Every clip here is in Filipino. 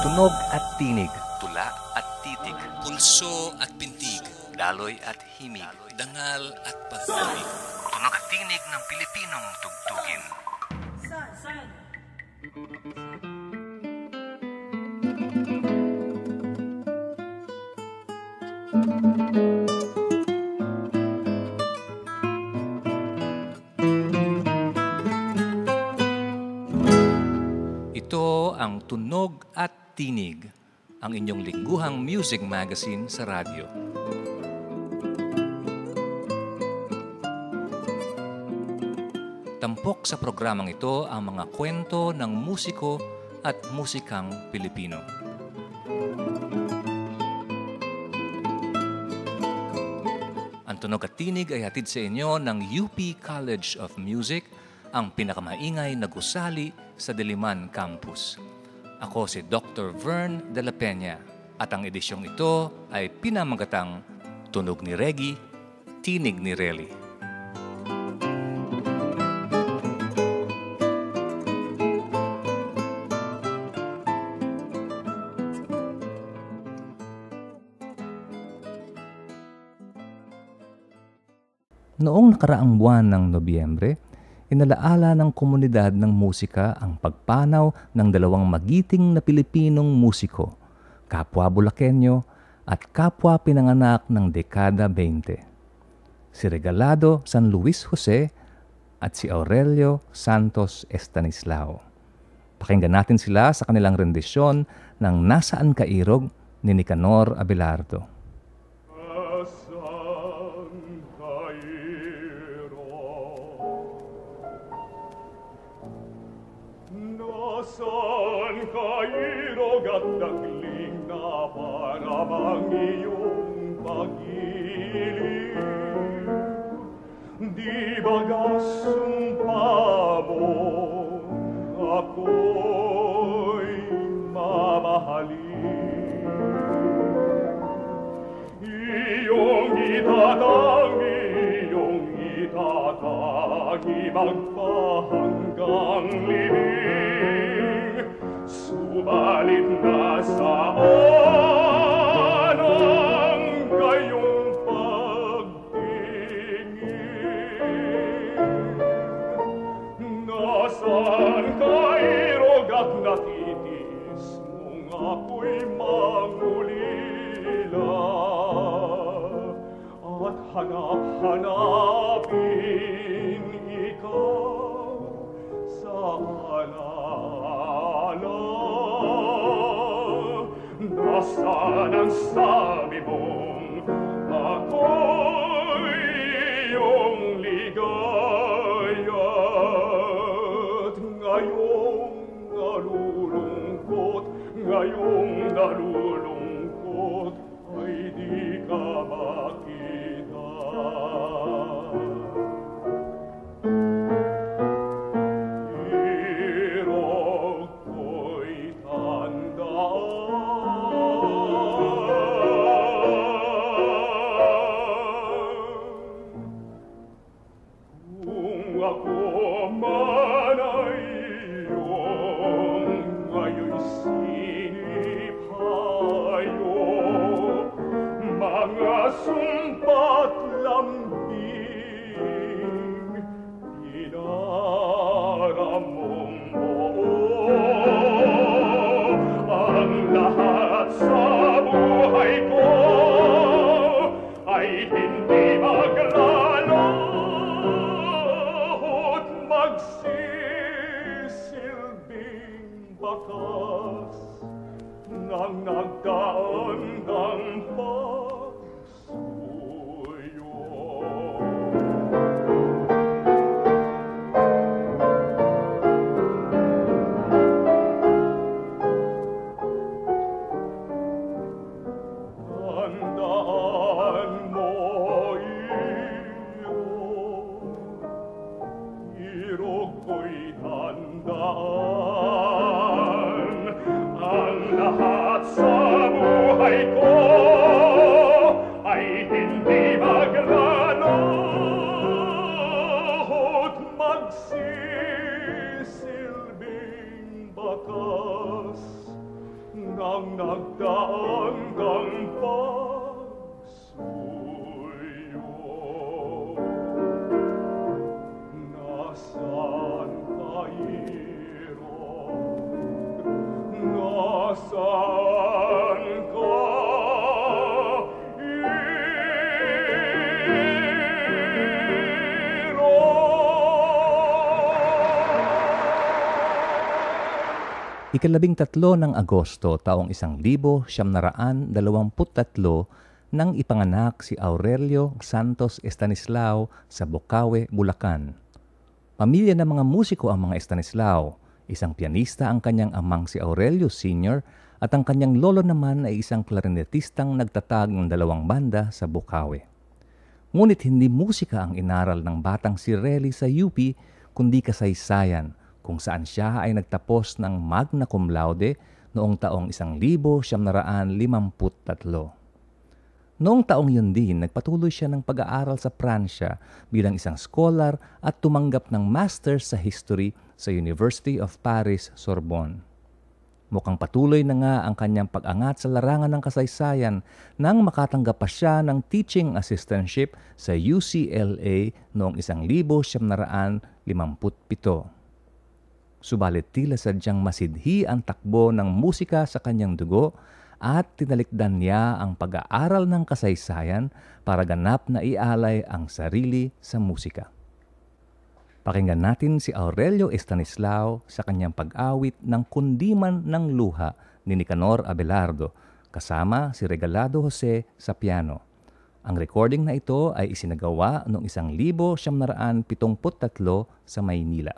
Tunog at tinig. Tula at titig. Pulso at pintig. Daloy at himig. Dangal at pag-ibig. Tunog at tinig ng Pilipinong tugtugin. San? Ito ang Tunog at Tinig, ang inyong lingguhang music magazine sa radyo. Tampok sa programang ito ang mga kwento ng musiko at musikang Pilipino. Ang Tunog at Tinig ay hatid sa inyo ng UP College of Music, ang pinakamaingay na gusali sa Diliman Campus. Ako si Dr. Vern de la Peña at ang edisyong ito ay pinamagatang Tunog ni Reggie, Tinig ni Relly. Noong nakaraang buwan ng Nobyembre, inalaala ng komunidad ng musika ang pagpanaw ng dalawang magiting na Pilipinong musiko, kapwa Bulakenyo at kapwa pinanganak ng dekada 20. Si Regalado San Luis Jose at si Aurelio Santos Estanislao. Pakinggan natin sila sa kanilang rendisyon ng Nasaan Ka Irog ni Nicanor Abelardo. Nasaan ka irog at dagling na para bang iyong pag-ibig? Di ba sumpa mo ako'y mamahalin? Iyong itatagi magpahanggang libing, subalit nasaan ang gayong pagtingin? Nasaan ka irog at natitis mong ako'y mangulila? At hanap-hanapin ikaw sa alaala. Nasaan ang sabi mong ako'y iyong ligaya? At ngayong nalulungkot ay di ka makita. Irog ko'y tandaan, kung ako man ay iyong ngayon sinipayo, mga sumpat lambing, pinaramong buo ang lahat sa buhay ko ay hindi maglalaot, magsisilbing bakas ng nagdaan ng pagsuyo. Tandaan mo, irog ko'y tandaan, ang lahat sa buhay ko ay hindi maglalaot, magsisilbing bakas nang nagdaan kang pagsuyo. Nasaan ka, Irog? Nasaan ka, Ika-13 ng Agosto taong 1923 nang ipanganak si Aurelio Santos Estanislao sa Bocaue, Bulacan. Pamilya ng mga musiko ang mga Estanislao. Isang pianista ang kanyang amang si Aurelio Sr. at ang kanyang lolo naman ay isang klarinetistang nagtatag ng 2 banda sa Bocaue. Ngunit hindi musika ang inaral ng batang si Relly sa UP kundi kasaysayan, kung saan siya ay nagtapos ng magna cum laude noong taong 1953. Noong taong yun din, nagpatuloy siya ng pag-aaral sa Pransya bilang isang scholar at tumanggap ng master's sa history sa University of Paris, Sorbonne. Mukhang patuloy na nga ang kanyang pag-angat sa larangan ng kasaysayan nang makatanggap pa siya ng teaching assistantship sa UCLA noong 1957. Subalit tila sadyang masidhi ang takbo ng musika sa kanyang dugo at tinalikdan niya ang pag-aaral ng kasaysayan para ganap na ialay ang sarili sa musika. Pakinggan natin si Aurelio Estanislao sa kanyang pag-awit ng Kundiman ng Luha ni Nicanor Abelardo kasama si Regalado Jose sa piano. Ang recording na ito ay isinagawa noong 1973 sa Maynila.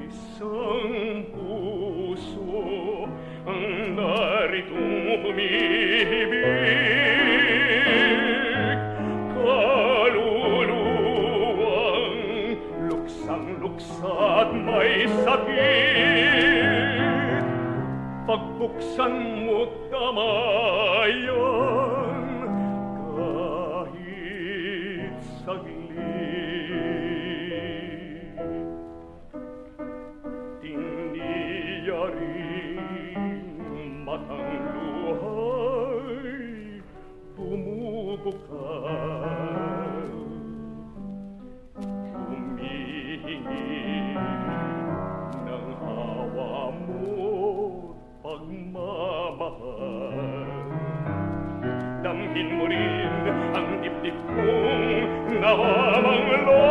Isang puso ang naritong umibig, kaluluwang luksang-luksa at may sakit. Pagbuksan mo tamayan kahit saglit. Matang luhay, bumubukas, humihingi ng awa mo, pagmamahal. Damhin mo rin ang dibdib kong namamanglaw,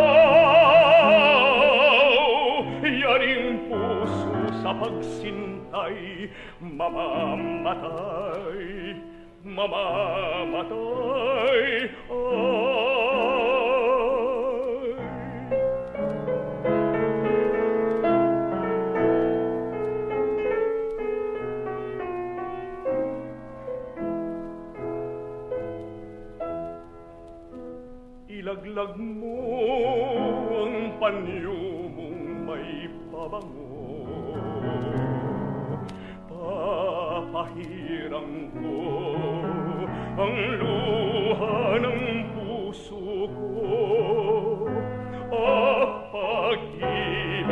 yaring puso sa pagsintay, mamamatay, mamamatay, ay. Ilaglag mo ang panyo mong may pabango, papahirang ko ang luha ng puso ko. Pag-ibig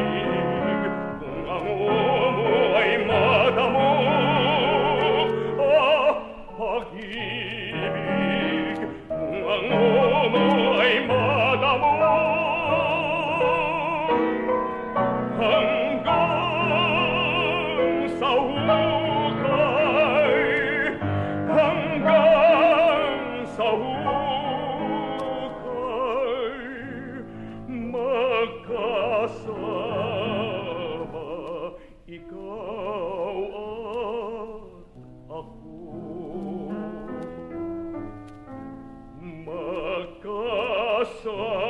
kung ang mo ay madamo, pag-ibig kung ang mo ay madamo, hanggang sa hukay, hanggang sa hukay, magkasama ikaw at ako, magkasama